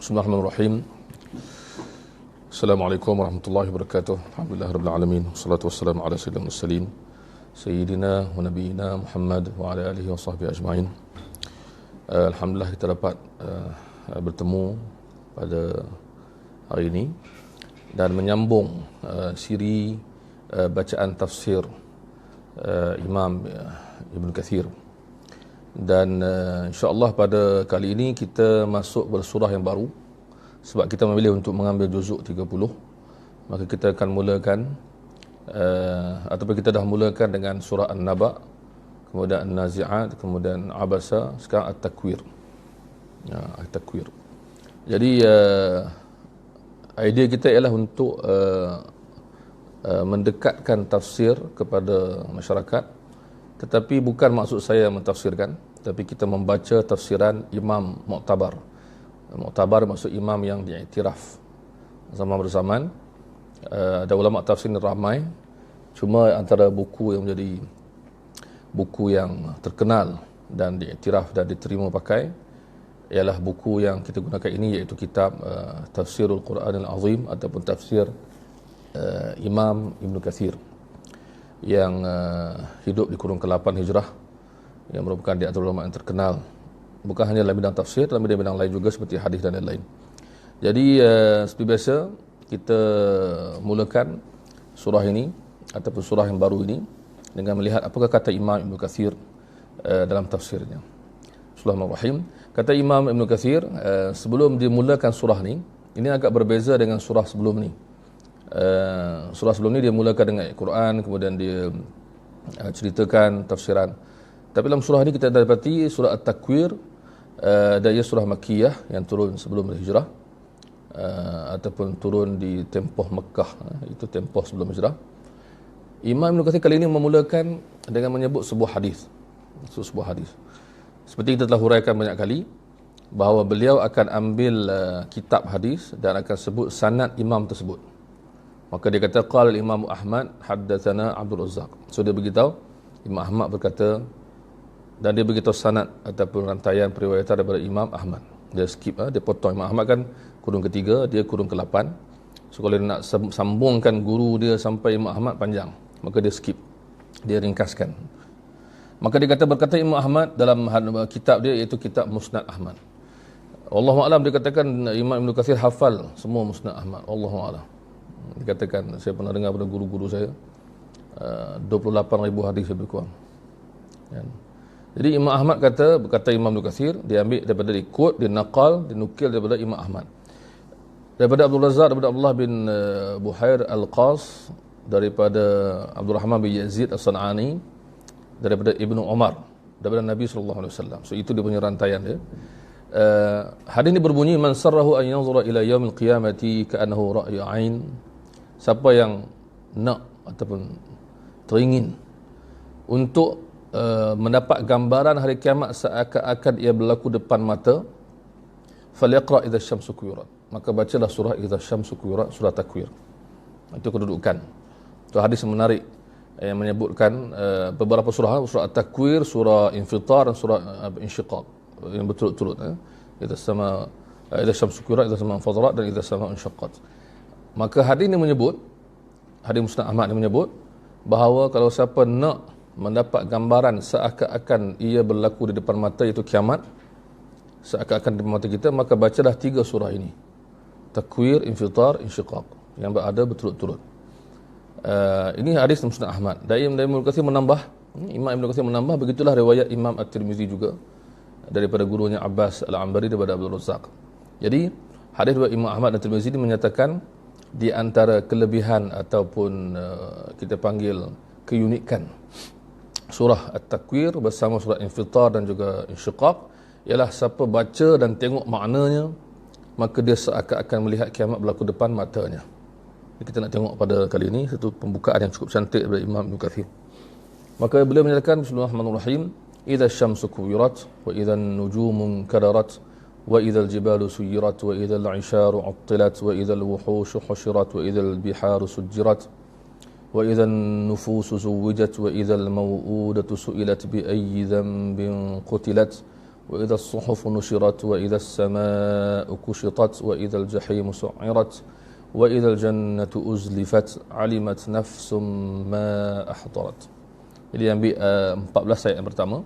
Bismillahirrahmanirrahim. Assalamualaikum warahmatullahi wabarakatuh. Alhamdulillah rabbil alamin. Wassalatu wassalamu ala sayyidil mursalin sayyidina wa nabiyina Muhammad wa ala alihi wa sahbihi ajma'in. Alhamdulillah kita dapat bertemu pada hari ini dan menyambung siri bacaan tafsir Imam Ibn Kathir. Dan insya-Allah pada kali ini kita masuk bersurah yang baru, sebab kita memilih untuk mengambil juzuk 30. Maka kita akan mulakan ataupun kita dah mulakan dengan surah An-Naba, kemudian An-Nazi'at, kemudian Abasa, sekarang At-Takwir. At-Takwir. Jadi idea kita ialah untuk mendekatkan tafsir kepada masyarakat. Tetapi bukan maksud saya mentafsirkan, tapi kita membaca tafsiran Imam Mu'tabar. Mu'tabar maksud imam yang diiktiraf. Zaman bersamaan ada ulama tafsir ramai, cuma antara buku yang menjadi buku yang terkenal dan diiktiraf dan diterima pakai ialah buku yang kita gunakan ini, iaitu kitab Tafsirul Quranil Azim ataupun tafsir Imam Ibn Kathir yang hidup di kurun ke-8 Hijrah, yang merupakan di antara ulama yang terkenal, bukan hanya dalam bidang tafsir, dalam bidang lain juga seperti hadis dan lain-lain. Jadi seperti biasa kita mulakan surah ini ataupun surah yang baru ini dengan melihat apakah kata Imam Ibn Kathir dalam tafsirnya. Bismillahirrahmanirrahim. Kata Imam Ibn Kathir sebelum dimulakan surah ini agak berbeza dengan surah sebelum ni. Surah sebelum ni dia mulakan dengan Al-Quran, kemudian dia ceritakan tafsiran. Tapi dalam surah ni kita dapati surah At-Takwir, dan ia surah Makkiyah yang turun sebelum Hijrah, ataupun turun di tempoh Mekah, itu tempoh sebelum Hijrah. Imam Ibn Kathir kali ini memulakan dengan menyebut sebuah hadis. Seperti kita telah huraikan banyak kali, bahawa beliau akan ambil kitab hadis dan akan sebut sanad imam tersebut. Maka dia kata qala Imam Ahmad haddatsana Abdul Razzaq. So dia beritahu Imam Ahmad berkata, dan dia beritahu sanad ataupun rantaian periwayatan daripada Imam Ahmad. Dia skip, dia potong. Imam Ahmad kan kurung ketiga, dia kurung ke-8. So kalau dia nak sambungkan guru dia sampai Imam Ahmad panjang, maka dia skip, dia ringkaskan. Maka dia berkata Imam Ahmad dalam kitab dia, iaitu kitab Musnad Ahmad. Wallahu a'lam, dia katakan Imam Ibn Kathir hafal semua Musnad Ahmad. Wallahu a'lam. Dikatakan, saya pernah dengar pada guru-guru saya, 28,000 hadis lebih kurang. Jadi Imam Ahmad berkata Imam Ibn Kathir, dia ambil daripada dia naqal, dinukil daripada Imam Ahmad. Daripada Abdul Razzaq, daripada Abdullah bin Buhair Al-Qas, daripada Abdul Rahman bin Yazid As-San'ani, daripada Ibnu Umar, daripada Nabi SAW. So itu dia punya rantaian dia. Hadis ini berbunyi, man sarrahu an yanzura ila yaumil qiyamati ka'annahu ra'yu 'ain. Siapa yang nak ataupun teringin untuk mendapat gambaran hari kiamat seakan-akan ia berlaku depan mata, falyaqra idza syamsu kuwirat. Maka bacalah surah idza syamsu kuwirat, surah Takwir. Itu kedudukan. Itu hadis yang menarik yang menyebutkan beberapa surah At-Takwir, surah Infitar dan surah Insyiqaq yang berturut-turut. Idza sama idza syamsu kuwirat, idza sama fadrat dan idza sama insyaqqat. Maka hadis ini menyebut, hadis Musnad Ahmad ini menyebut bahawa kalau siapa nak mendapat gambaran seakan-akan ia berlaku di depan mata, iaitu kiamat, seakan-akan di depan mata kita, maka bacalah 3 surah ini, Takwir, Infitar, Insyiqaq, yang berada berturut-turut. Ini hadis Musnad Ahmad. Dan Imam Ibn Kathir menambah, begitulah riwayat Imam At-Tirmizi juga daripada gurunya Abbas Al-Ambari daripada Abdul Razzaq. Jadi hadis riwayat Imam Ahmad dan Tirmizi ini menyatakan di antara kelebihan ataupun kita panggil keunikan surah At-Takwir bersama surah Infitar dan juga Insyiqaq ialah siapa baca dan tengok maknanya, maka dia seakan-akan melihat kiamat berlaku depan matanya. Jadi kita nak tengok pada kali ini satu pembukaan yang cukup cantik daripada Imam Ibn Kathir. Maka beliau menyatakan, Bismillahirrahmanirrahim, idza syamsu kuwirat wa idza an-nujumu kadarat wa idza al-jibalu suyirat wa idza al-'isharu 'attilat wa idza al-wuhushu hushirat wa idza al-biharu sujjirat wa idza an-nufusu zuwijat wa idza al-maw'udatu su'ilat bi ayyi dhanbin qutilat wa idza as-suhuf nushirat wa idza as-samaa'u kushitat wa idza al-jahimu su'irat wa idza al-jannatu uzlifat alimat nafsum ma ahdarat. Jadi ambil 14 ayat yang pertama,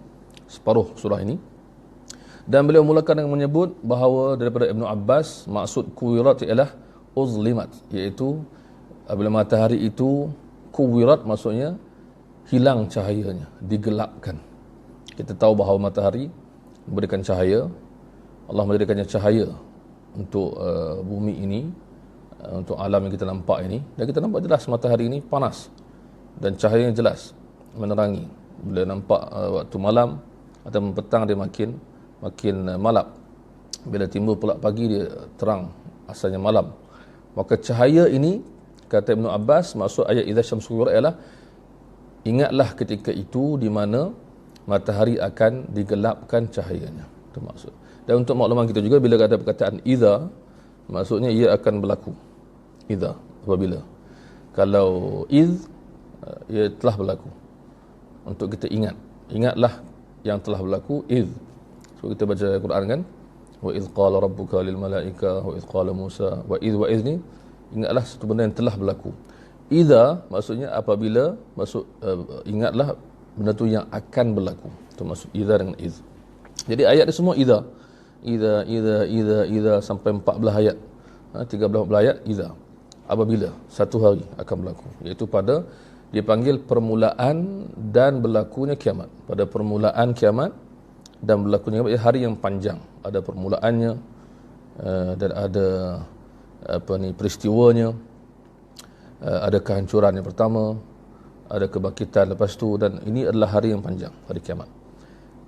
separuh surah ini. Dan beliau mulakan dengan menyebut bahawa daripada Ibnu Abbas, maksud kuwirat ialah uzlimat, iaitu bila matahari itu kuwirat maksudnya hilang cahayanya, digelapkan. Kita tahu bahawa matahari memberikan cahaya, Allah memberikannya cahaya untuk bumi ini, untuk alam yang kita nampak ini, dan kita nampak jelas matahari ini panas dan cahayanya jelas menerangi. Bila nampak waktu malam atau petang dia makin malap. Bila timbul pula pagi dia terang, asalnya malam. Maka cahaya ini, kata Ibnu Abbas, maksud ayat idza syamsu kuwirat ialah ingatlah ketika itu di mana matahari akan digelapkan cahayanya. Itu maksud. Dan untuk makluman kita juga, bila ada perkataan idza, maksudnya ia akan berlaku. Idza, apabila. Kalau iz, ia telah berlaku. Untuk kita ingatlah yang telah berlaku, iz. So kita baca Quran kan, wa idz qala rabbuka lil malaika wa idz qala Musa wa idz ni ingatlah satu benda yang telah berlaku. Idza maksudnya apabila, maksud ingatlah benda tu yang akan berlaku. Itu maksud idza dengan idz. Jadi ayat dia semua idza sampai 14 ayat. 13 ayat idza. Apabila satu hari akan berlaku, iaitu pada dipanggil permulaan dan berlakunya kiamat. Pada permulaan kiamat dan berlakunya hari yang panjang, ada permulaannya dan ada peristiwanya, ada kehancuran yang pertama, ada kebangkitan lepas tu, dan ini adalah hari yang panjang, hari kiamat.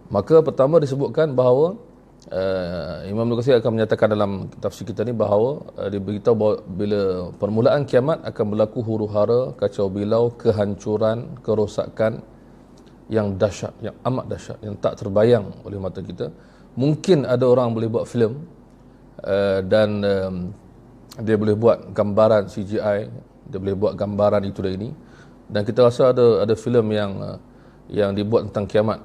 Maka pertama disebutkan bahawa Imam Ibn Katsir akan menyatakan dalam tafsir kita ni bahawa dia beritahu bahawa bila permulaan kiamat akan berlaku huru-hara, kacau bilau, kehancuran, kerosakan yang dahsyat, yang amat dahsyat, yang tak terbayang oleh mata kita. Mungkin ada orang boleh buat filem dan dia boleh buat gambaran CGI, dia boleh buat gambaran itu dan ini, dan kita rasa ada filem yang dibuat tentang kiamat,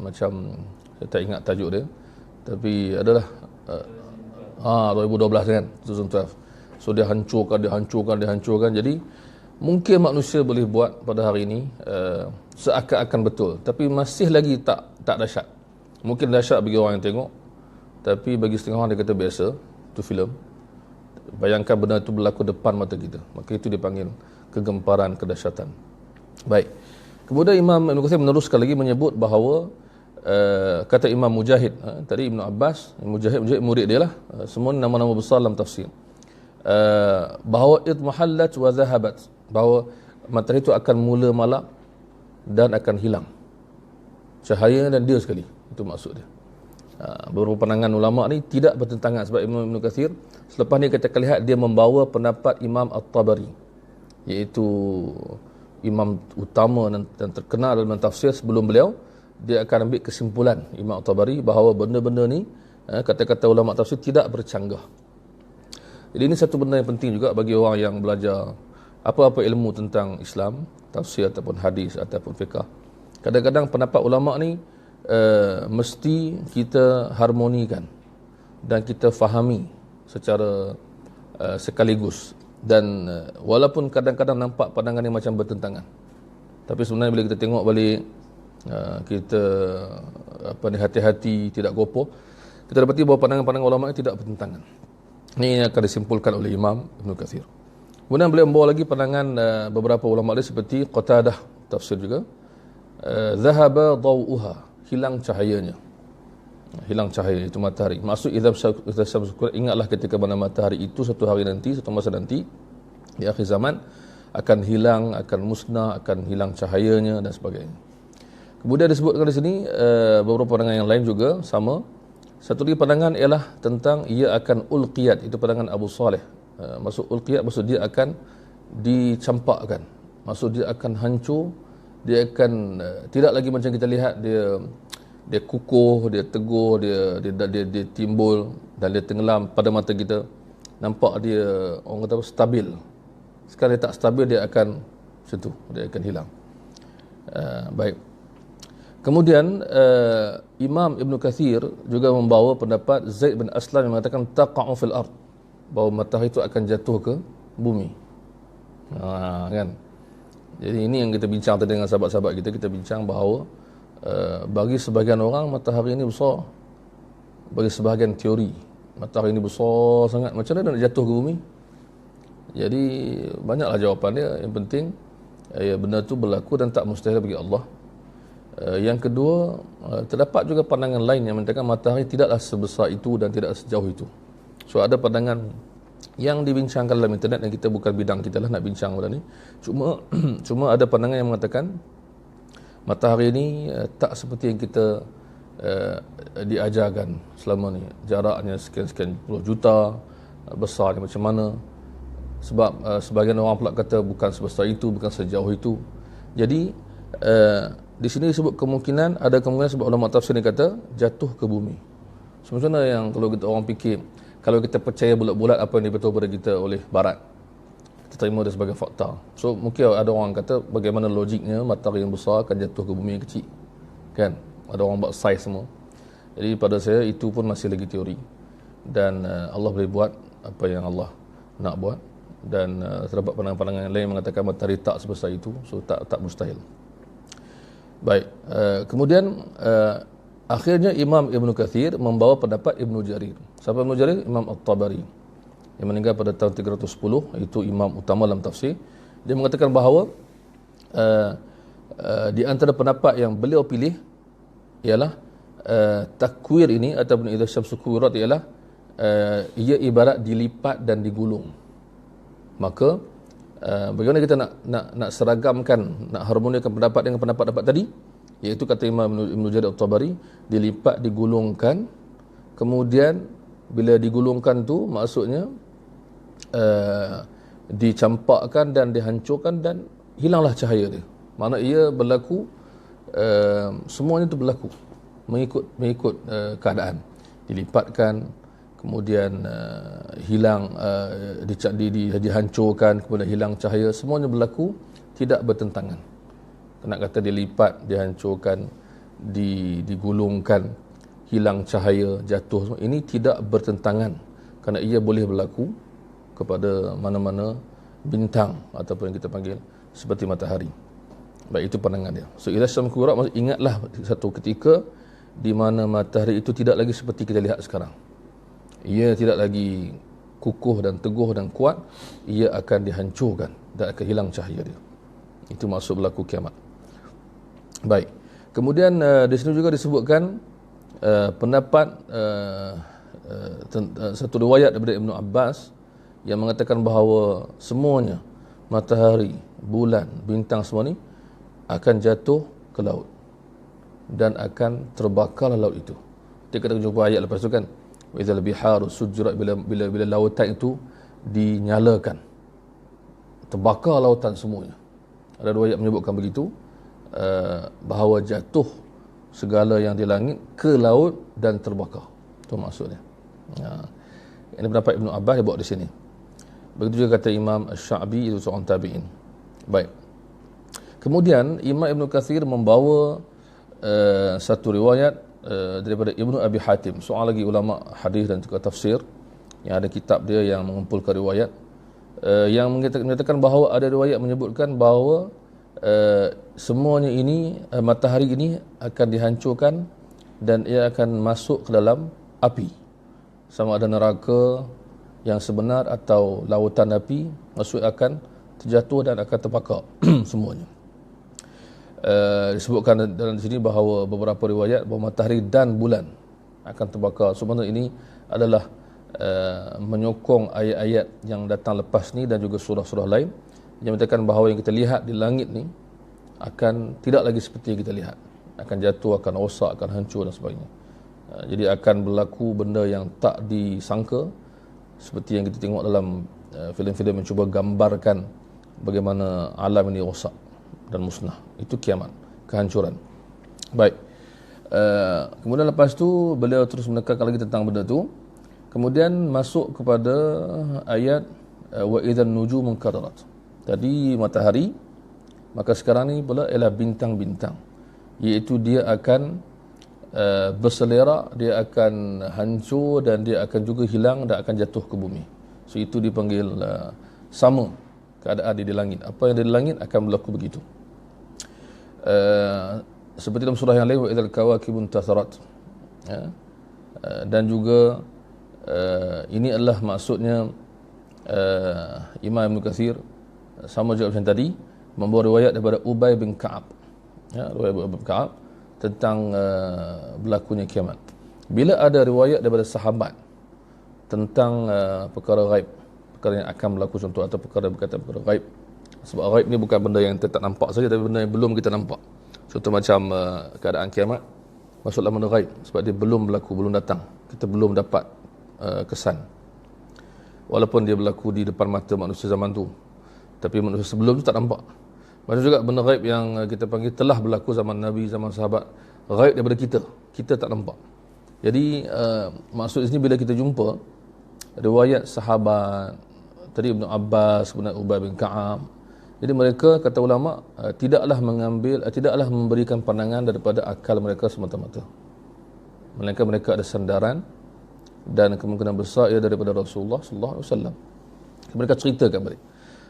macam saya tak ingat tajuk dia, tapi adalah 2012 kan, 2012. So dia hancurkan. Jadi mungkin manusia boleh buat pada hari ini seakan-akan betul, tapi masih lagi tak dahsyat. Mungkin dahsyat bagi orang yang tengok, tapi bagi setengah orang dia kata biasa, itu filem. Bayangkan benda itu berlaku depan mata kita, maka itu dipanggil kegemparan, kedahsyatan. Baik. Kemudian Imam Ibn Katsir meneruskan lagi menyebut bahawa kata Imam Mujahid, tadi Ibn Abbas, Mujahid murid dia lah, semua nama-nama besar dalam tafsir, bahawa idmahallat wa zahabat, bahawa matahari itu akan mula malap dan akan hilang cahaya dan dia sekali. Itu maksud dia. Beberapa pandangan ulama ni tidak bertentangan, sebab Ibn Katsir selepas ni kita akan lihat dia membawa pendapat Imam At-Tabari, iaitu imam utama dan terkenal dalam tafsir. Sebelum beliau, dia akan ambil kesimpulan Imam At-Tabari bahawa benda-benda ni, kata-kata ulama tafsir tidak bercanggah. Jadi ini satu benda yang penting juga bagi orang yang belajar apa-apa ilmu tentang Islam, tafsir ataupun hadis ataupun fiqah. Kadang-kadang pendapat ulama ni mesti kita harmonikan dan kita fahami secara sekaligus. Dan walaupun kadang-kadang nampak pandangan yang macam bertentangan, tapi sebenarnya bila kita tengok balik, kita hati-hati, tidak gopoh, kita dapati bahawa pandangan-pandangan ulama ini tidak bertentangan. Ini yang akan disimpulkan oleh Imam Ibn Katsir. Kemudian beliau membawa lagi pandangan beberapa ulama lain seperti Qatadah tafsir juga, zahaba dawuha, hilang cahayanya. Hilang cahaya itu matahari. Maksud idza syamsu kuwirat, ingatlah ketika mana matahari itu satu hari nanti, satu masa nanti di akhir zaman akan hilang, akan musnah, akan hilang cahayanya dan sebagainya. Kemudian disebutkan di sini beberapa pandangan yang lain juga sama. Satu lagi pandangan ialah tentang ia akan ulqiyat, itu pandangan Abu Saleh. Maksud ulqiyat, maksud dia akan dicampakkan, maksud dia akan hancur, dia akan tidak lagi macam kita lihat dia kukuh, dia teguh, dia timbul dan dia tenggelam pada mata kita. Nampak dia, orang kata apa, stabil. Sekarang dia tak stabil, dia akan macam tu, dia akan hilang. Baik. Kemudian Imam Ibn Kathir juga membawa pendapat Zaid bin Aslam yang mengatakan taqa'u fil ard, bahawa matahari itu akan jatuh ke bumi. Kan? Jadi ini yang kita bincang tadi dengan sahabat-sahabat kita bincang bahawa bagi sebahagian orang matahari ini besar, bagi sebahagian teori matahari ini besar sangat, macam mana nak jatuh ke bumi? Jadi banyaklah jawapan dia. Yang penting benda itu berlaku dan tak mustahil bagi Allah. Yang kedua, terdapat juga pandangan lain yang mengatakan matahari tidaklah sebesar itu dan tidak sejauh itu. So ada pandangan yang dibincangkan dalam internet, dan kita bukan bidang kita lah nak bincang pada ni. Cuma ada pandangan yang mengatakan matahari ini tak seperti yang kita diajarkan selama ni. Jaraknya sekian-sekian puluh juta, besarnya macam mana. Sebab sebagian orang pula kata bukan sebesar itu, bukan sejauh itu. Jadi di sini disebut kemungkinan, ada kemungkinan sebab ulama tafsir ni kata jatuh ke bumi. So, macam mana yang kalau kita orang fikir, kalau kita percaya bulat-bulat apa yang diberitahu kepada kita oleh barat, kita terima dia sebagai fakta. So mungkin ada orang kata bagaimana logiknya matahari yang besar akan jatuh ke bumi yang kecil, kan? Ada orang buat saiz semua. Jadi pada saya itu pun masih lagi teori, dan Allah boleh buat apa yang Allah nak buat, dan terdapat pandangan-pandangan yang lain mengatakan matahari tak sebesar itu, so tak mustahil. Baik, kemudian akhirnya Imam Ibn Kathir membawa pendapat Ibn Jarir. Siapa Ibn Jarir? Imam At-Tabari yang meninggal pada tahun 310, itu imam utama dalam tafsir. Dia mengatakan bahawa di antara pendapat yang beliau pilih ialah takwir ini ataupun idza syamsu kuwirat ialah ia ibarat dilipat dan digulung. Maka bagaimana kita nak seragamkan, nak harmonikan pendapat dengan pendapat-pendapat tadi, iaitu kata Imam Ibn Jarir At-Tabari, dilipat, digulungkan, kemudian bila digulungkan tu maksudnya dicampakkan dan dihancurkan dan hilanglah cahaya dia. Maksudnya ia berlaku, semuanya itu berlaku mengikut keadaan. Dilipatkan, kemudian hilang, dihancurkan, kemudian hilang cahaya, semuanya berlaku tidak bertentangan. Nak kata dilipat, dihancurkan, digulungkan, hilang cahaya, jatuh, ini tidak bertentangan, kerana ia boleh berlaku kepada mana-mana bintang ataupun yang kita panggil seperti matahari. Baik, itu pandangan dia. So idza syamsu kuwirat, maksud ingatlah satu ketika di mana matahari itu tidak lagi seperti kita lihat sekarang. Ia tidak lagi kukuh dan teguh dan kuat, ia akan dihancurkan dan akan hilang cahaya dia. Itu maksud berlaku kiamat. Baik. Kemudian di sini juga disebutkan pendapat satu riwayat daripada Ibnu Abbas yang mengatakan bahawa semuanya, matahari, bulan, bintang, semua ni akan jatuh ke laut dan akan terbakarlah laut itu. Kita akan jumpa ayat lepas tu kan, wa idzal biharu sujjirat, bila lautan itu dinyalakan, terbakar lautan semuanya. Ada dua ayat menyebutkan begitu, bahawa jatuh segala yang di langit ke laut dan terbakar. Itu maksudnya. Ini pendapat Ibnu Abbas dia bawa di sini. Begitu juga kata Imam Asy-Sya'bi, itu seorang tabi'in. Baik. Kemudian Imam Ibn Kathir membawa satu riwayat daripada Ibnu Abi Hatim, seorang lagi ulama hadis dan juga tafsir, yang ada kitab dia yang mengumpulkan riwayat, yang menyatakan bahawa ada riwayat menyebutkan bahawa semuanya ini, matahari ini akan dihancurkan dan ia akan masuk ke dalam api, sama ada neraka yang sebenar atau lautan api, maksud akan terjatuh dan akan terbakar semuanya. Disebutkan dalam sini bahawa beberapa riwayat bahawa matahari dan bulan akan terbakar. Sebenarnya ini adalah menyokong ayat-ayat yang datang lepas ni dan juga surah-surah lain yang menyatakan bahawa yang kita lihat di langit ni akan tidak lagi seperti yang kita lihat, akan jatuh, akan rosak, akan hancur dan sebagainya. Jadi akan berlaku benda yang tak disangka, seperti yang kita tengok dalam filem-filem yang cuba gambarkan bagaimana alam ini rosak dan musnah. Itu kiamat, kehancuran. Baik. Kemudian lepas tu beliau terus menekankan lagi tentang benda tu. Kemudian masuk kepada ayat wa idzan nujumun kadarat. Tadi matahari, maka sekarang ni pula ialah bintang-bintang iaitu dia akan berselerak, dia akan hancur dan dia akan juga hilang dan akan jatuh ke bumi. So itu dipanggil sama keadaan di langit. Apa yang ada di langit akan berlaku begitu. Seperti dalam surah yang lain, wa idzal kawakibun tatharat. Dan juga ini adalah maksudnya Imam Ibn Katsir sama juga macam tadi membawa riwayat daripada Ubay bin Ka'ab, riwayat Ubay bin Ka'ab tentang berlakunya kiamat. Bila ada riwayat daripada sahabat tentang perkara ghaib, perkara yang akan berlaku, contoh, atau perkara berkaitan perkara ghaib. Sebab ghaib ni bukan benda yang kita tak nampak saja, tapi benda yang belum kita nampak. Contoh macam keadaan kiamat, maksudlah benda ghaib sebab dia belum berlaku, belum datang, kita belum dapat kesan, walaupun dia berlaku di depan mata manusia zaman tu, tapi manusia sebelum tu tak nampak. Macam juga benda ghaib yang kita panggil telah berlaku zaman Nabi, zaman sahabat, ghaib daripada kita tak nampak. Jadi maksud di sini bila kita jumpa riwayat sahabat tadi, Ibn Abbas, kemudian Ubay bin Ka'ab, jadi mereka, kata ulama, tidaklah memberikan pandangan daripada akal mereka semata-mata, melainkan mereka ada sandaran dan kemungkinan besar ia daripada Rasulullah sallallahu alaihi wasallam. Mereka ceritakan balik.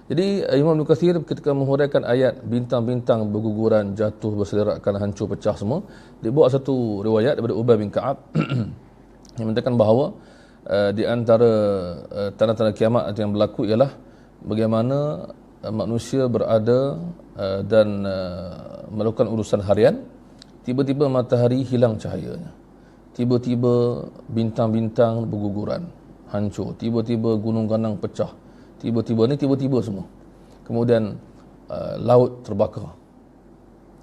Jadi Imam Ibn Katsir ketika menghuraikan ayat bintang-bintang berguguran, jatuh, berselerakkan, hancur, pecah semua, dia bawa satu riwayat daripada Ubay bin Ka'ab yang menyatakan bahawa di antara tanda-tanda kiamat yang berlaku ialah bagaimana manusia berada dan melakukan urusan harian, tiba-tiba matahari hilang cahayanya, tiba-tiba bintang-bintang berguguran, hancur, tiba-tiba gunung ganang pecah, tiba-tiba semua. Kemudian laut terbakar,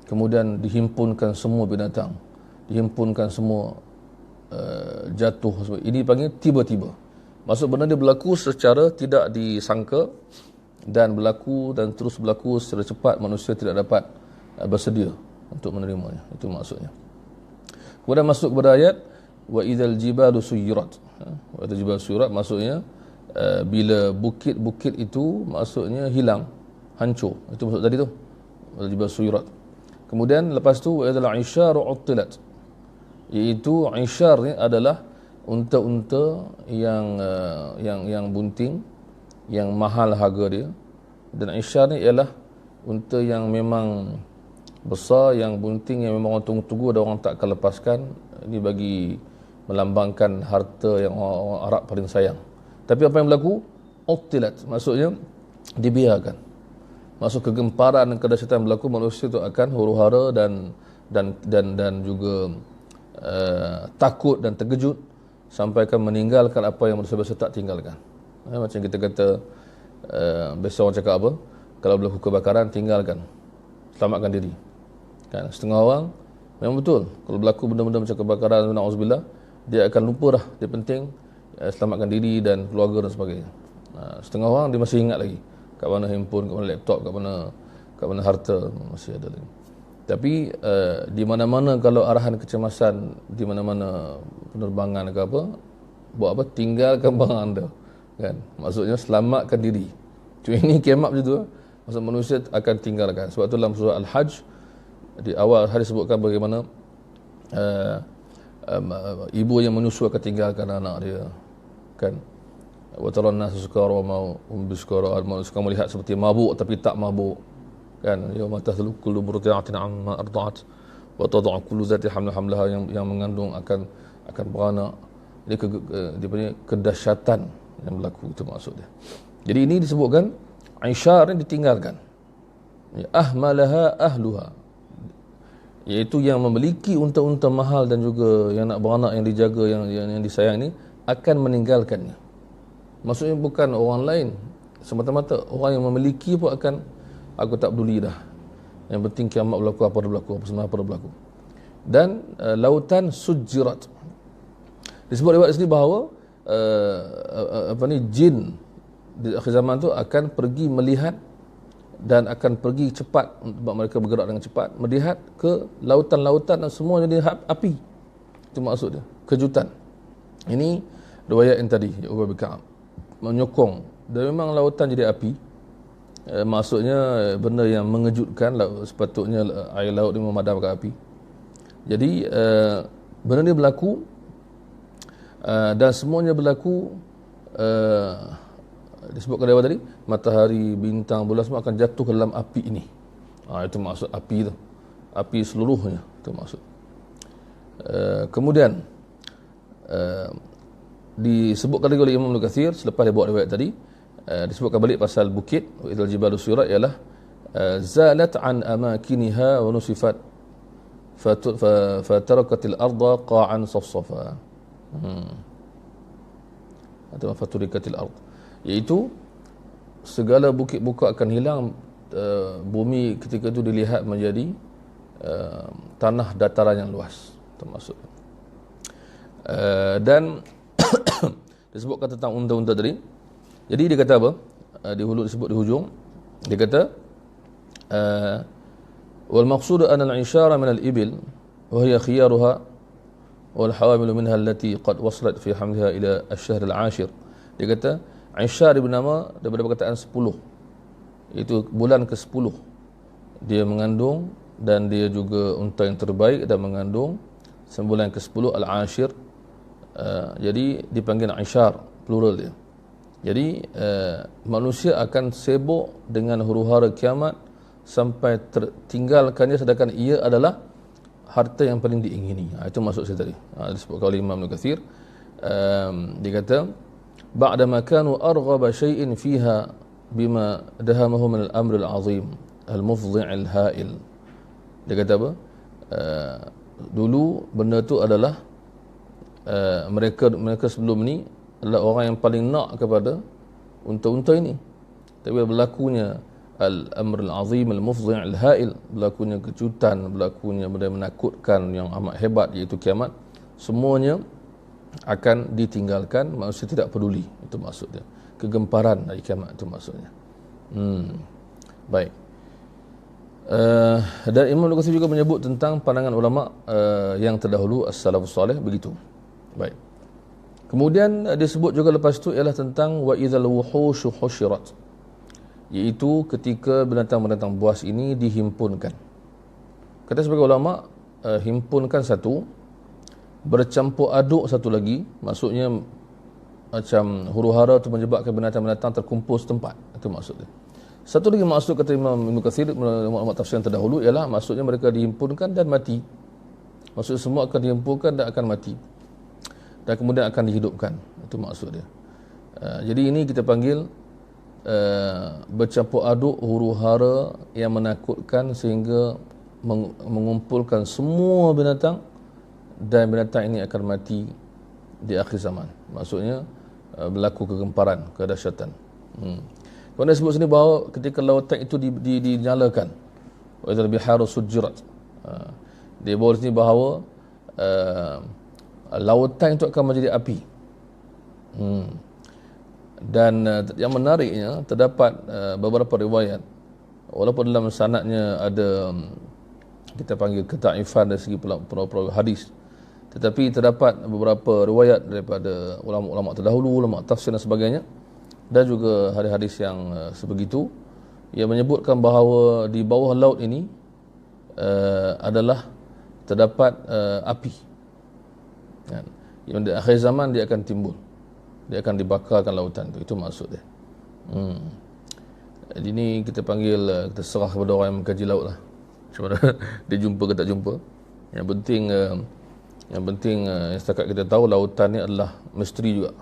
kemudian dihimpunkan semua binatang, dihimpunkan semua jatuh. Ini panggil tiba-tiba. Maksud benda dia berlaku secara tidak disangka dan berlaku dan terus berlaku secara cepat, manusia tidak dapat bersedia untuk menerimanya. Itu maksudnya. Kemudian masuk kepada ayat wa idzal jibalu suyirat. Wa idzal jibalu suyirat maksudnya bila bukit-bukit itu maksudnya hilang, hancur. Itu maksud tadi tu. Wa idzal jibalu suyirat. Kemudian lepas tu wa idzal isyaru uttilat. Iaitu isyar ni adalah unta-unta yang bunting, yang mahal harga dia. Dan isyar ni ialah unta yang memang besar, yang bunting, yang memang orang tunggu-tunggu dan orang tak akan lepaskan. Ini bagi melambangkan harta yang orang Arab paling sayang. Tapi apa yang berlaku? Uttilat, maksudnya dibiarkan. Maksud kegemparan dan kedahsyatan berlaku, manusia itu akan huru-hara dan juga takut dan terkejut sampai akan meninggalkan apa yang manusia biasa tak tinggalkan. Macam kita kata biasa orang cakap apa, kalau berlaku kebakaran tinggalkan, selamatkan diri kan. Setengah orang memang betul, kalau berlaku benda-benda macam kebakaran, na'udzubillah, dia akan lupa dah, dia penting selamatkan diri dan keluarga dan sebagainya. Setengah orang dia masih ingat lagi kat mana handphone, kat mana laptop, kat mana harta masih ada lagi. Tapi di mana-mana kalau arahan kecemasan, di mana-mana penerbangan ke apa, buat apa? Tinggalkan barang anda kan. Maksudnya selamatkan diri. Cuma ini kiamat macam tu. Maksud manusia akan tinggalkan. Sebab tu dalam surah Al-Hajj di awal hadis sebutkan bagaimana ibu yang menyusu akan tinggalkan anak dia kan. Wa taran nas sukara wa ma hum biskara, manusia kamu lihat seperti mabuk tapi tak mabuk kan. Yauma tahlu kullu murdi'atin amma arda'at wa tad'u kullu zati hamlaha, yang mengandung akan beranak. Ini dia punya kedahsyatan yang berlaku, itu maksud dia. Jadi ini disebutkan isyar yang ditinggalkan. Ahmalaha ahluha, iaitu yang memiliki unta-unta mahal dan juga yang nak beranak, yang dijaga, yang disayang ini akan meninggalkannya. Maksudnya bukan orang lain semata-mata, orang yang memiliki pun akan, aku tak peduli dah, yang penting kiamat berlaku, apa dah berlaku, apa sebenarnya apa dah berlaku. Dan lautan sujirat, disebut lewat sini bahawa jin di akhir zaman tu akan pergi melihat dan akan pergi cepat, sebab mereka bergerak dengan cepat, melihat ke lautan-lautan dan semua jadi api. Itu maksud dia, kejutan. Ini riwayat yang tadi Ubay bin Ka'ab menyokong, dan memang lautan jadi api. Maksudnya benda yang mengejutkan. Sepatutnya air laut ni memadamkan api Jadi benda ni berlaku dan semuanya berlaku disebutkan dari tadi, matahari, bintang, bulan semua akan jatuh ke dalam api ini. Itu maksud api tu. Api seluruhnya, itu maksud. Kemudian disebutkan lagi oleh Imam Ibn Katsir selepas dia bawa riwayat tadi, disebutkan balik pasal bukit, wa idzal jibalu suyirat, ialah zalat an amakiniha wa nusifat fatarakatil arda qa'an safsafa. Atau faturikatil ard, iaitu segala bukit-bukit akan hilang, bumi ketika itu dilihat menjadi tanah dataran yang luas, termasuk. Dan disebutkan tentang unta-unta tadi. Jadi dia kata apa? Disebut di hujung, dia kata wal maqsud an al-ishara min al-ibil wa hiya khiyaruha wal hawamil minha allati qad wasalat fi hamliha ila ash-shahr al-ashir. Dia kata ishar bernama daripada perkataan 10, itu bulan ke-10 dia mengandung, dan dia juga unta yang terbaik dan mengandung bulan ke-10 al-ashir. Jadi dipanggil ishar, plural dia. Jadi manusia akan sibuk dengan huru-hara kiamat sampai tertinggalkannya, sedangkan ia adalah harta yang paling diingini. Itu maksud saya tadi. Disebutkan oleh Imam Ibn Katsir. Dia kata ba'dama kanu arghaba syai'in fiha bima dahamahu min al-amr al-azim al-mufdhi' al-ha'il. Dia kata apa? Dulu benda tu adalah mereka sebelum ni adalah orang yang paling nak kepada unta-unta ini. Tapi berlakunya al-amr al-azim al-mufdhi' al-ha'il, berlakunya kejutan, berlakunya benda menakutkan yang amat hebat, iaitu kiamat, semuanya akan ditinggalkan, manusia tidak peduli. Itu maksudnya. Kegemparan dari kiamat, itu maksudnya. Baik. Dan Imam Ibn Katsir juga menyebut tentang pandangan ulama yang terdahulu, as-salafus salih, begitu. Baik. Kemudian disebut juga lepas tu ialah tentang wa idzal wuhushu husyirat, iaitu ketika binatang-binatang buas ini dihimpunkan. Kata sebagai ulama, himpunkan satu, bercampur aduk satu lagi, maksudnya macam huru-hara itu menyebabkan binatang-binatang terkumpul setempat. Itu maksudnya. Satu lagi maksud kata Imam Ibn Katsir, ulama tafsir yang terdahulu, ialah maksudnya mereka dihimpunkan dan mati. Maksudnya semua akan dihimpunkan dan akan mati, dan kemudian akan dihidupkan. Itu maksud dia. Jadi ini kita panggil bercampur aduk huru-hara yang menakutkan sehingga mengumpulkan semua binatang, dan binatang ini akan mati di akhir zaman. Maksudnya berlaku kegemparan, kedahsyatan. Kemudian disebut sini bahawa ketika lautan itu dinyalakan, wa idzal biharu sujjirat, dia bawa sini bahawa lautan itu akan menjadi api. Dan yang menariknya, terdapat beberapa riwayat, walaupun dalam sanadnya ada kita panggil ketaifan dari segi perawi hadis, tetapi terdapat beberapa riwayat daripada ulama-ulama terdahulu, ulama tafsir dan sebagainya, dan juga hadis-hadis yang sebegitu, yang menyebutkan bahawa di bawah laut ini adalah terdapat api. Yang di akhir zaman dia akan timbul, dia akan dibakarkan lautan itu maksud dia. Jadi ini kita panggil, kita serah kepada orang yang mengkaji laut lah, macam mana dia jumpa ke tak jumpa. Yang penting yang setakat kita tahu, lautan ni adalah misteri juga,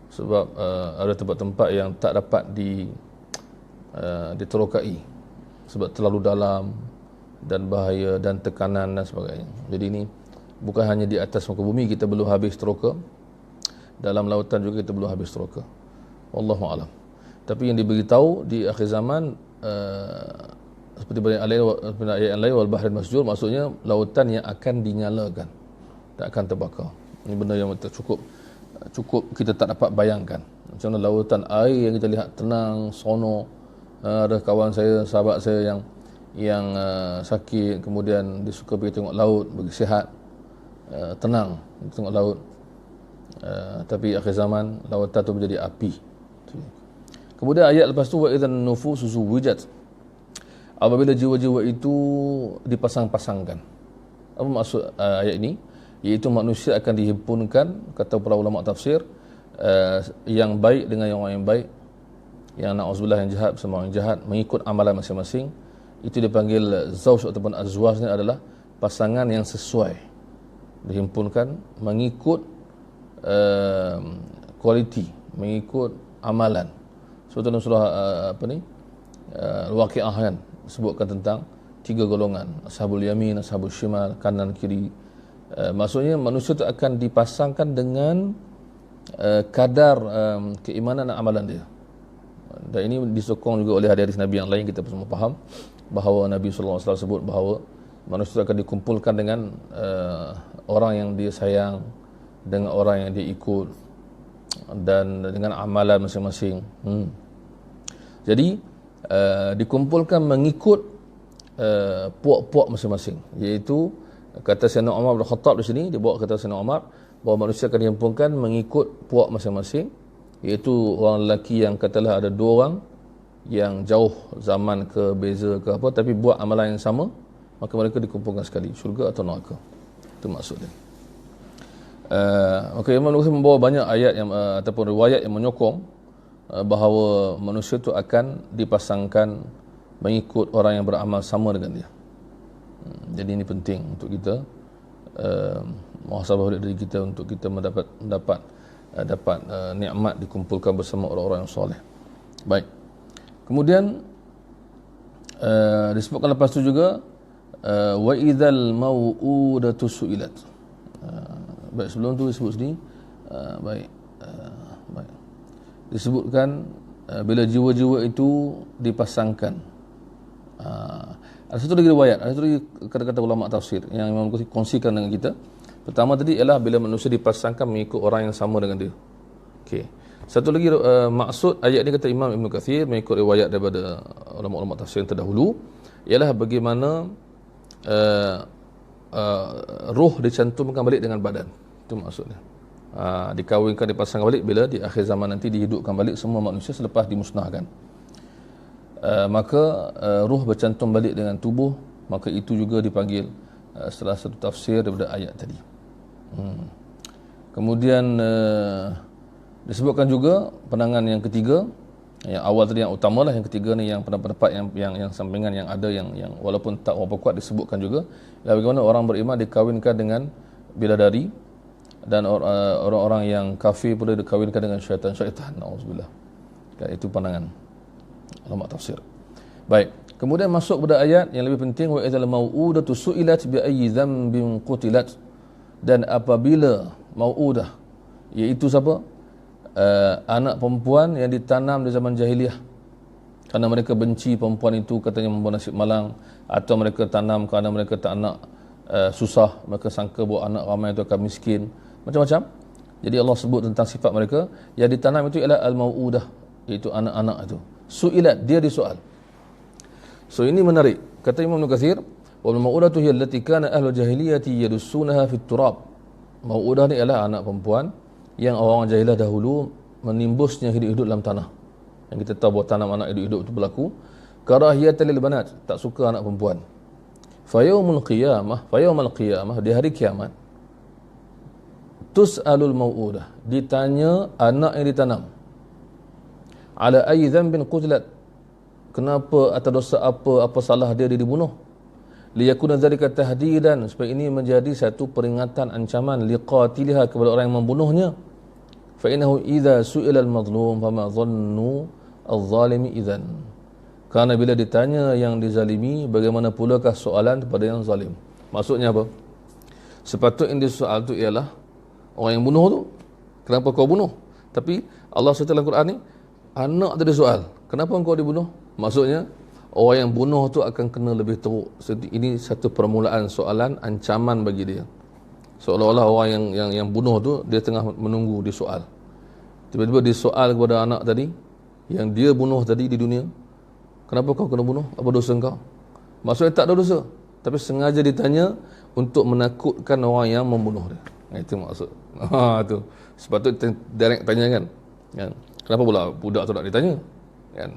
sebab ada tempat-tempat yang tak dapat diterokai sebab terlalu dalam dan bahaya dan tekanan dan sebagainya. Jadi ini bukan hanya di atas muka bumi kita belum habis teroka, dalam lautan juga kita belum habis teroka. Wallahu alam. Tapi yang diberitahu di akhir zaman, seperti ayat yang lain, wal bahril masjur, maksudnya lautan yang akan dinyalakan, tak akan terbakar. Ini benda yang cukup kita tak dapat bayangkan. Macam mana lautan air yang kita lihat tenang, sono. Ada kawan saya, sahabat saya yang sakit, kemudian dia suka pergi tengok laut, bagi sihat, tenang tengok laut. Tapi akhir zaman lautan tu menjadi api. Kemudian ayat lepas tu, wa idzan nufusu zuwijat, apabila jiwa-jiwa itu dipasang-pasangkan. Apa maksud ayat ini? Iaitu manusia akan dihimpunkan, kata para ulama tafsir, yang baik dengan yang orang yang baik, yang na'udzubillah yang jahat bersama orang yang jahat, mengikut amalan masing-masing. Itu dipanggil zauj ataupun azwaj, ni adalah pasangan yang sesuai, dihimpunkan mengikut kualiti, mengikut amalan. Sebab dalam surah Al-Waqi'ah kan sebutkan tentang 3 golongan, ashabul yamin, ashabul shimal, kanan kiri. Maksudnya manusia itu akan dipasangkan dengan kadar keimanan dan amalan dia. Dan ini disokong juga oleh hadis Nabi yang lain, kita semua faham bahawa Nabi SAW sebut bahawa manusia akan dikumpulkan dengan orang yang dia sayang, dengan orang yang dia ikut, dan dengan amalan masing-masing. Jadi dikumpulkan mengikut puak-puak masing-masing, iaitu kata Sayyidina Umar bin Khattab di sini, dia bawa kata Sayyidina Umar bahawa manusia akan dihimpunkan mengikut puak masing-masing, iaitu orang lelaki yang katalah ada 2 orang yang jauh zaman ke beza ke apa, tapi buat amalan yang sama, maka mereka dikumpulkan sekali, syurga atau neraka. Itu maksudnya. Maka Imam Nukathir membawa banyak ayat yang ataupun riwayat yang menyokong bahawa manusia itu akan dipasangkan mengikut orang yang beramal sama dengan dia. Jadi ini penting untuk kita muhasabah diri kita, untuk kita mendapat nikmat dikumpulkan bersama orang-orang yang soleh. Baik. Kemudian disebutkan lepas tu juga wa idzal mau'udatu su'ilat. Baik, sebelum tu disebut sini baik. Disebutkan bila jiwa-jiwa itu dipasangkan. Ada satu lagi riwayat, ada satu lagi kata-kata ulama tafsir yang Imam Nukathir kongsikan dengan kita. Pertama tadi ialah bila manusia dipasangkan mengikut orang yang sama dengan dia. Okey. Satu lagi maksud ayat ini kata Imam Ibn Kathir mengikut riwayat daripada ulama-ulama tafsir yang terdahulu ialah bagaimana roh dicantumkan balik dengan badan. Itu maksudnya. Dikawinkan, dipasangkan balik bila di akhir zaman nanti dihidupkan balik semua manusia selepas dimusnahkan. Maka ruh bercantum balik dengan tubuh, maka itu juga dipanggil salah satu tafsir daripada ayat tadi. Kemudian disebutkan juga pandangan yang ketiga, yang awal tadi yang utama lah, yang ketiga ni yang pendapat yang sampingan yang ada yang walaupun tak berapa kuat disebutkan juga, bagaimana orang beriman dikawinkan dengan bidadari, dan orang-orang yang kafir pula dikawinkan dengan syaitan. Nauzubillah. Itu pandangan ulama tafsir. Baik, kemudian masuk pada ayat yang lebih penting, wa idzal mau'udatu su'ilat bi ayyi dhanbin qutilat. Dan apabila mau'udah, iaitu siapa? Anak perempuan yang ditanam di zaman jahiliah, kerana mereka benci perempuan itu, katanya membawa nasib malang, atau mereka tanam kerana mereka tak nak susah, mereka sangka bahawa anak ramai itu akan miskin, macam-macam. Jadi Allah sebut tentang sifat mereka yang ditanam itu ialah al-mau'udah, iaitu anak-anak itu. Su'ilat, dia disoal. So ini menarik. Kata Imam Nukathir, wal mau'udatu hiya allati kana ahlu jahiliyati yadussunaha fit turab. Mau'udah ni ialah anak perempuan yang orang jahiliah dahulu menimbusnya hidup-hidup dalam tanah. Yang kita tahu bahawa tanam anak hidup-hidup itu berlaku. Karahiyatan lil banat, tak suka anak perempuan. Fayawmul qiyamah, di hari kiamat, tus'alul mau'udah, ditanya anak yang ditanam, ala ayyi dhanbin qutilat, kenapa atau dosa apa salah dia dibunuh, liyakuna dzalika tahdidan, supaya ini menjadi satu peringatan, ancaman, liqatiliha, kepada orang yang membunuhnya. Fa innahu idza su'ila al-mazlum fama dhannu adh-dhalimi idzan, kerana bila ditanya yang dizalimi, bagaimana pulakah soalan kepada yang zalim. Maksudnya apa? Sepatutnya yang disoal tu ialah orang yang bunuh tu, kenapa kau bunuh? Tapi Allah SWT dalam Quran ni, anak tu disoal, kenapa kau dibunuh? Maksudnya orang yang bunuh tu akan kena lebih teruk. Ini satu permulaan soalan, ancaman bagi dia. Seolah-olah orang yang bunuh tu, dia tengah menunggu disoal. Tiba-tiba disoal kepada anak tadi yang dia bunuh tadi di dunia, kenapa kau kena bunuh? Apa dosa kau? Maksudnya tak ada dosa, tapi sengaja ditanya untuk menakutkan orang yang membunuh dia. Itu maksud. Tu. Sepatutnya direct tanya kan. Kenapa pula budak tu tak ditanya? Kan?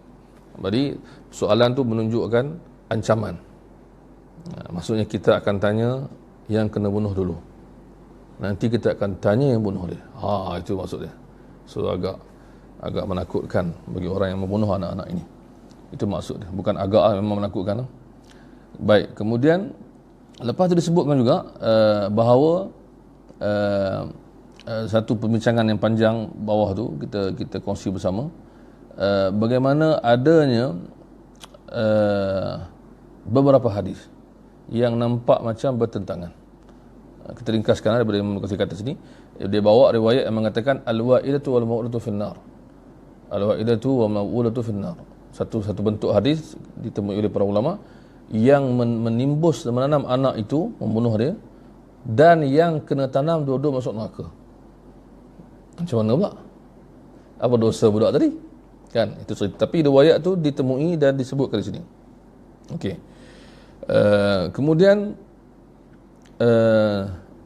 Jadi soalan tu menunjukkan ancaman. Maksudnya kita akan tanya yang kena bunuh dulu. Nanti kita akan tanya yang bunuh dia. Itu maksud dia. So agak menakutkan bagi orang yang membunuh anak-anak ini. Itu maksud dia. Bukan agak, memang menakutkan. Baik, kemudian lepas itu disebutkan juga bahawa satu perbincangan yang panjang bawah tu kita kongsi bersama, bagaimana adanya beberapa hadis yang nampak macam bertentangan. Kita ringkaskan daripada Imam Al-Qasir kata sini, dia bawa riwayat yang mengatakan al-wa'idatu wal maw'udatu finnar. Al-wa'idatu wal maw'udatu finnar. Satu bentuk hadis ditemui oleh para ulama yang menimbus dan menanam anak itu, membunuh dia, dan yang kena tanam dua-dua masuk neraka. Macam mana pula? Apa dosa budak tadi? Kan, itu cerita. Tapi riwayat tu ditemui dan disebutkan di sini. Okey. Kemudian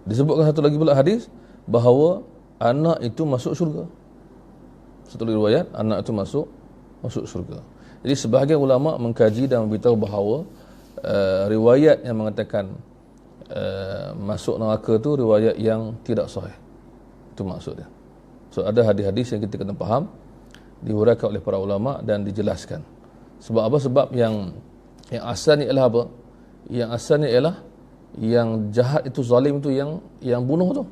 disebutkan satu lagi pula hadis bahawa anak itu masuk syurga. Satu lagi riwayat, anak itu masuk syurga. Jadi sebahagian ulama mengkaji dan memberitahu bahawa riwayat yang mengatakan masuk neraka tu riwayat yang tidak sahih. Itu maksud dia. So ada hadis-hadis yang kita kena faham, dihuraikan oleh para ulama dan dijelaskan. Sebab apa? Sebab yang asalnya ialah apa? Yang asalnya ialah yang jahat itu, zalim itu, yang bunuh tu.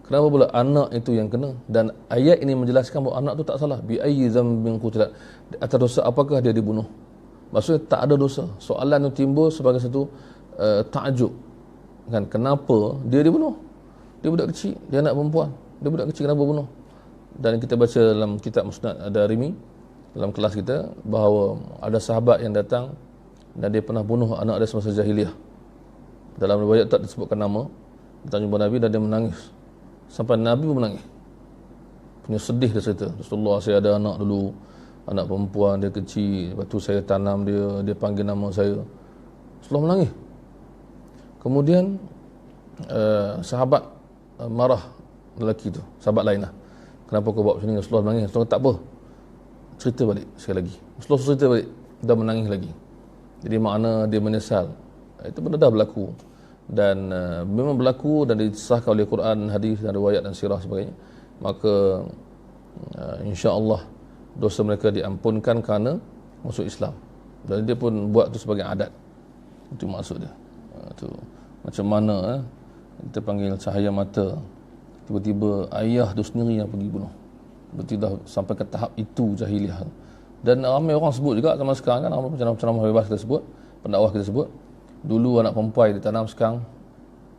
Kenapa pula anak itu yang kena? Dan ayat ini menjelaskan bahawa anak tu tak salah. Bi ayyi dzambin qutilat. Atas dosa apakah dia dibunuh? Maksudnya tak ada dosa. Soalan itu timbul sebagai satu takjub. Kan, kenapa dia dibunuh? Dia budak kecil, dia anak perempuan. Dia budak kecil, kenapa bunuh? Dan kita baca dalam kitab Musnad Ad-Darimi dalam kelas kita bahawa ada sahabat yang datang dan dia pernah bunuh anak dia semasa jahiliah. Dalam riwayat tak disebutkan nama. Dia jumpa Nabi dan dia menangis. Sampai Nabi pun menangis. Punya sedih dia cerita. Rasulullah, saya ada anak dulu, anak perempuan, dia kecil, lepas tu saya tanam dia panggil nama saya. Rasulullah menangis. Kemudian sahabat marah lelaki tu, sahabat lain lah. Kenapa kau buat macam ni? Rasulullah menangis. Rasulullah, tak apa, cerita balik sekali lagi. Rasulullah cerita balik, dah menangis lagi. Jadi makna dia menyesal. Itu benda dah berlaku. Dan memang berlaku dan disahkan oleh Quran, hadis dan riwayat dan sirah sebagainya. Maka insya-Allah dosa mereka diampunkan kerana masuk Islam. Dan dia pun buat tu sebagai adat. Itu maksud dia. Tu macam mana kita panggil cahaya mata, tiba-tiba ayah tu sendiri yang pergi bunuh. Berarti dah sampai ke tahap itu jahiliah. Dan ramai orang sebut juga zaman sekarang kan, ramai ceramah bebas kita sebut, pendakwah kita sebut, dulu anak perempuan ditanam, sekarang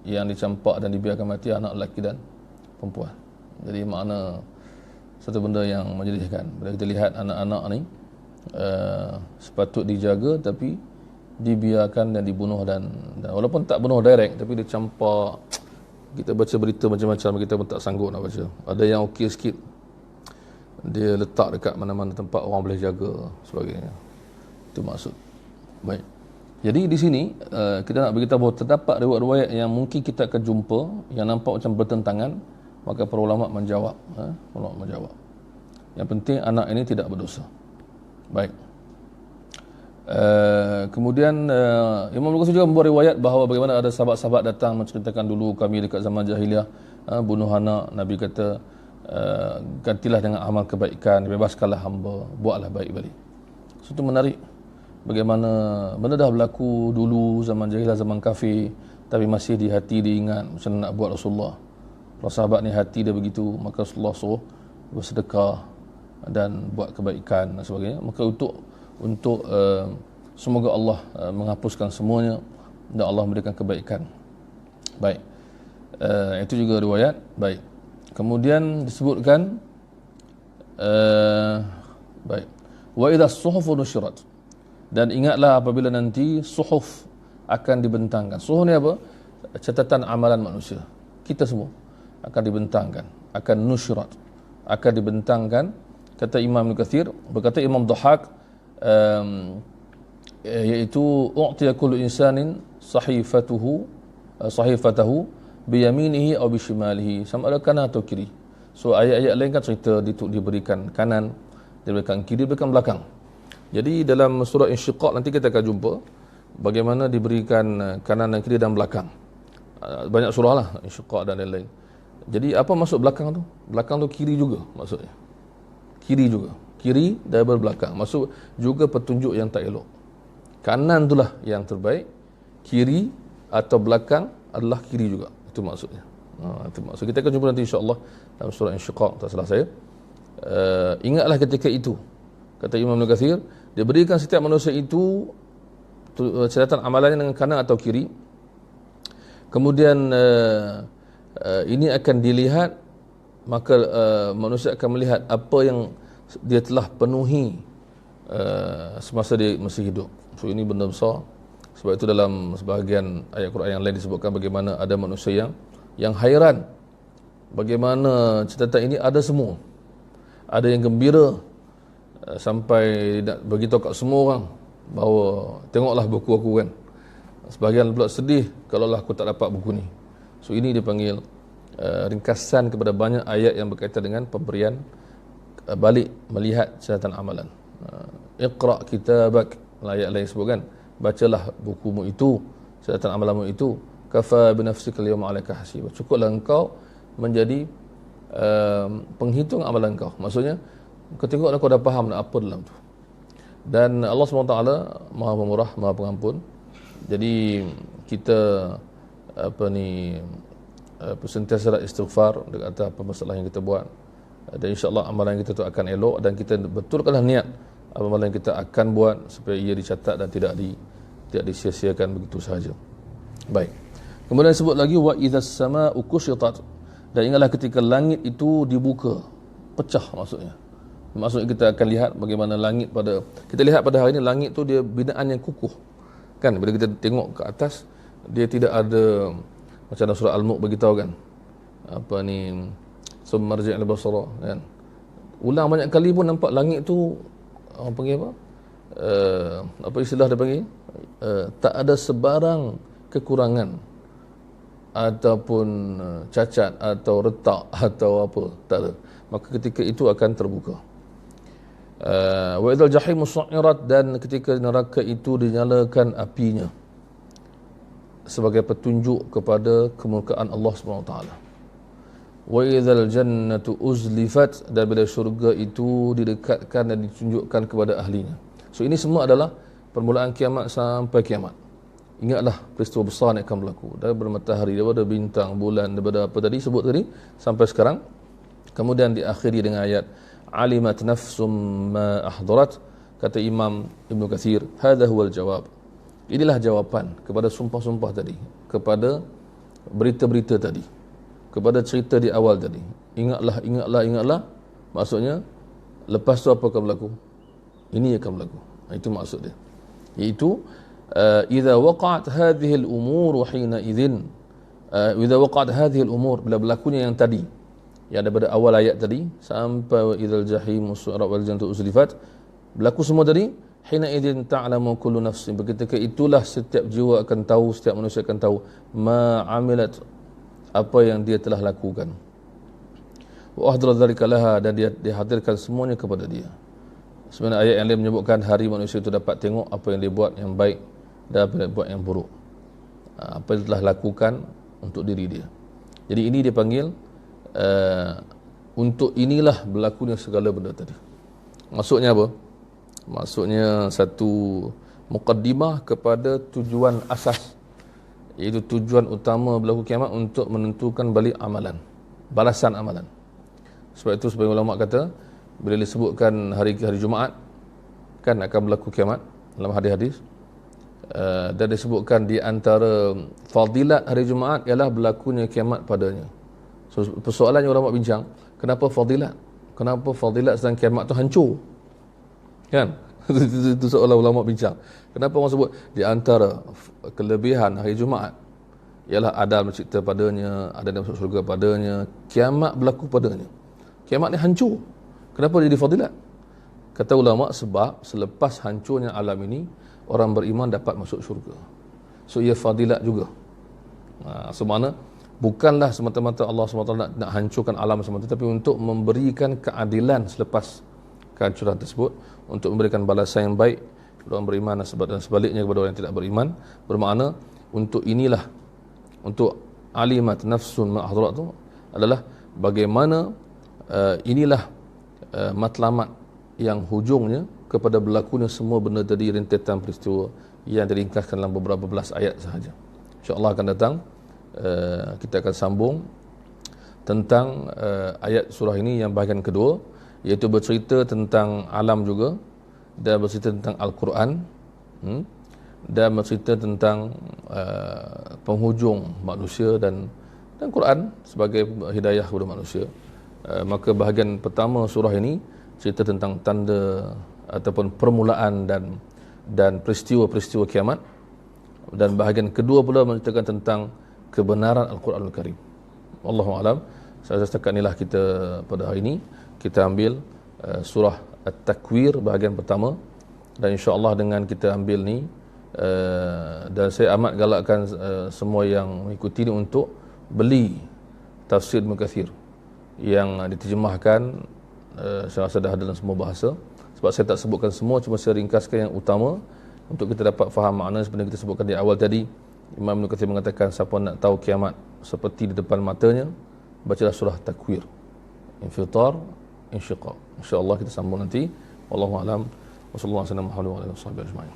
yang dicampak dan dibiarkan mati anak lelaki dan perempuan. Jadi makna satu benda yang menyedihkan. Bila kita lihat anak-anak ni sepatut dijaga tapi dibiarkan dan dibunuh dan walaupun tak bunuh direct tapi dicampak. Kita baca berita macam-macam, kita pun tak sanggup nak baca. Ada yang okey sikit, dia letak dekat mana-mana tempat orang boleh jaga sebagainya. Itu maksud. Baik. Jadi di sini kita nak beritahu bahawa terdapat riwayat-riwayat yang mungkin kita akan jumpa yang nampak macam bertentangan, maka para ulama menjawab. Ulama menjawab. Yang penting anak ini tidak berdosa. Baik. Kemudian Imam Al-Qasir juga membuat riwayat bahawa bagaimana ada sahabat-sahabat datang menceritakan dulu kami dekat zaman jahiliah bunuh anak. Nabi kata gantilah dengan amal kebaikan, bebaskanlah hamba, buatlah baik balik. So, itu menarik bagaimana benda dah berlaku dulu zaman jahiliah, zaman kafir, tapi masih di hati diingat macam nak buat Rasulullah. Kalau sahabat ni hati dia begitu, maka Rasulullah suruh bersedekah dan buat kebaikan dan sebagainya. Maka untuk semoga Allah menghapuskan semuanya dan Allah memberikan kebaikan. Baik. Itu juga riwayat. Baik. Kemudian disebutkan baik. Wa idza as-suhufu nushirat. Dan ingatlah apabila nanti suhuf akan dibentangkan. Suhuf ni apa? Catatan amalan manusia. Kita semua akan dibentangkan, akan nushirat, akan dibentangkan. Kata Imam Al-Qasir, berkata Imam Dhahak, iaitu u'tiya kullu insanin sahifatahu biyaminihi atau bishimalihi, sama ada kanan atau kiri. So ayat-ayat lain kan cerita diberikan kanan, diberikan kiri, diberikan belakang. Jadi dalam surah Insyiqaq nanti kita akan jumpa bagaimana diberikan kanan dan kiri dan belakang. banyak surah lah, Insyiqaq dan lain-lain. Jadi apa maksud belakang tu? Belakang tu kiri juga maksudnya. Kiri juga. Kiri daripada belakang. Maksud juga petunjuk yang tak elok. Kanan itulah yang terbaik. Kiri atau belakang adalah kiri juga. Itu maksudnya. Itu maksud. Kita akan jumpa nanti insya-Allah dalam surah Insyiqaq, tak salah saya. Ingatlah ketika itu, kata Imam Ibn Katsir, dia berikan setiap manusia itu catatan amalannya dengan kanan atau kiri. Kemudian ini akan dilihat, maka manusia akan melihat apa yang dia telah penuhi semasa dia masih hidup. So ini benda besar. Sebab itu dalam sebahagian ayat Quran yang lain disebutkan bagaimana ada manusia yang hairan bagaimana catatan ini ada semua. Ada yang gembira sampai nak beritahu kat semua orang bahawa tengoklah buku aku kan. Sebahagian pula sedih kalaulah aku tak dapat buku ni. So ini dipanggil ringkasan kepada banyak ayat yang berkaitan dengan pemberian balik melihat catatan amalan. Iqra kitabak, ayat lain sebutkan, bacalah bukumu itu, catatan amalanmu itu, kafa binafsika al-yawma 'alaika hasiba. Cukuplah engkau menjadi penghitung amalan kau. Maksudnya kau tengoklah kau dah faham apa dalam tu. Dan Allah SWT Maha Pemurah, Maha Pengampun. Jadi kita sentiasa istighfar dekat atas apa masalah yang kita buat, dan insya-Allah amalan kita tu akan elok, dan kita betulkanlah niat amalan kita akan buat supaya ia dicatat dan tidak disia-siakan begitu sahaja. Baik. Kemudian sebut lagi wa idzas samaa'u kushitat, dan ingatlah ketika langit itu dibuka, pecah maksudnya. Maksudnya kita akan lihat bagaimana langit kita lihat pada hari ini langit tu dia binaan yang kukuh. Kan bila kita tengok ke atas, dia tidak ada macam dalam surah Al-Mulk beritahu kan. Summa rji' al-basara kan. Ulang banyak kali pun nampak langit tu orang panggil apa? Apa istilah dia panggil? Tak ada sebarang kekurangan ataupun cacat atau retak atau apa, tak ada. Maka ketika itu akan terbuka. Wa idzal jahimu su'irat, dan ketika neraka itu dinyalakan apinya sebagai petunjuk kepada kemurkaan Allah SWT. Wa idzal jannatu uzlifat, dan bila syurga itu didekatkan dan ditunjukkan kepada ahlinya. So ini semua adalah permulaan kiamat sampai kiamat. Ingatlah peristiwa besar yang akan berlaku daripada matahari, daripada bintang, bulan, daripada apa tadi sebut tadi sampai sekarang. Kemudian diakhiri dengan ayat alimat nafsum ma ahdarat. Kata Imam Ibn Katsir, hadha huwal jawab. Inilah jawapan kepada sumpah-sumpah tadi, kepada berita-berita tadi, kepada cerita di awal tadi. Ingatlah. Maksudnya lepas tu apa akan berlaku? Ini akan berlaku. Itu maksud dia. Iaitu idza waqa'at hadhihi al-umur hina idzin, idza waqa'at hadhihi al-umur, bila berlakunya yang tadi, yang daripada awal ayat tadi sampai idzal jahim su'rat wal jannatu uzlifat, berlaku semua tadi, hina idzin ta'lamu kullu nafsin, ketika itulah setiap jiwa akan tahu, setiap manusia akan tahu ma amilat, apa yang dia telah lakukan. Wa ahdara dzalika laha, dan dia dihadirkan semuanya kepada dia. Sebenarnya ayat yang lain menyebutkan hari manusia itu dapat tengok apa yang dia buat yang baik dan apa yang dia buat yang buruk, apa yang telah lakukan untuk diri dia. Jadi ini dia panggil untuk inilah berlakunya segala benda tadi. Maksudnya apa? Maksudnya satu muqaddimah kepada tujuan asas, iaitu tujuan utama berlaku kiamat untuk menentukan balik amalan, balasan amalan. Sebab itu sebagian ulama kata bila disebutkan hari Jumaat kan akan berlaku kiamat dalam hadis-hadis, dan disebutkan di antara fadilat hari Jumaat ialah berlakunya kiamat padanya. So persoalannya ulama bincang, kenapa fadilat? Kenapa fadilat sedang kiamat tu hancur? Kan? Itu soalan ulama bincang. Kenapa orang sebut di antara kelebihan hari Jumaat ialah Adam mencipta padanya, Adam masuk surga padanya, kiamat berlaku padanya. Kiamat ni hancur. Kenapa jadi fadilat? Kata ulama, sebab selepas hancurnya alam ini, orang beriman dapat masuk syurga. So ia fadilat juga. Semana bukanlah semata-mata Allah SWT nak hancurkan alam semata, tapi untuk memberikan keadilan selepas kehancuran tersebut, untuk memberikan balasan yang baik kepada orang beriman dan sebaliknya kepada orang yang tidak beriman. Bermakna untuk inilah, untuk alimat nafsun ma ahdarat tu adalah bagaimana inilah matlamat yang hujungnya kepada berlakunya semua benda tadi, rentetan peristiwa yang diringkaskan dalam beberapa belas ayat sahaja. InsyaAllah akan datang kita akan sambung tentang ayat surah ini yang bahagian kedua, iaitu bercerita tentang alam juga, dan bercerita tentang Al-Quran, dan bercerita tentang penghujung manusia dan Quran sebagai hidayah kepada manusia. Maka bahagian pertama surah ini cerita tentang tanda ataupun permulaan dan peristiwa-peristiwa kiamat, dan bahagian kedua pula menceritakan tentang kebenaran Al-Quranul Karim. Wallahu a'lam. Saya setakat inilah kita pada hari ini. Kita ambil surah At-Takwir bahagian pertama, dan insya-Allah dengan kita ambil ni dan saya amat galakkan semua yang mengikuti ini untuk beli tafsir Ibn Kathir yang diterjemahkan, saya rasa dah ada dalam semua bahasa. Sebab saya tak sebutkan semua, cuma saya ringkaskan yang utama untuk kita dapat faham makna seperti kita sebutkan di awal tadi. Imam Ibn Kathir mengatakan, siapa nak tahu kiamat seperti di depan matanya, bacalah surah Takwir, Infitar, Insyiqaq. InsyaAllah kita sambung nanti. Wallahu a'lam. Wassallallahu alaihi wasallam wa alihi wasallam ajma'in.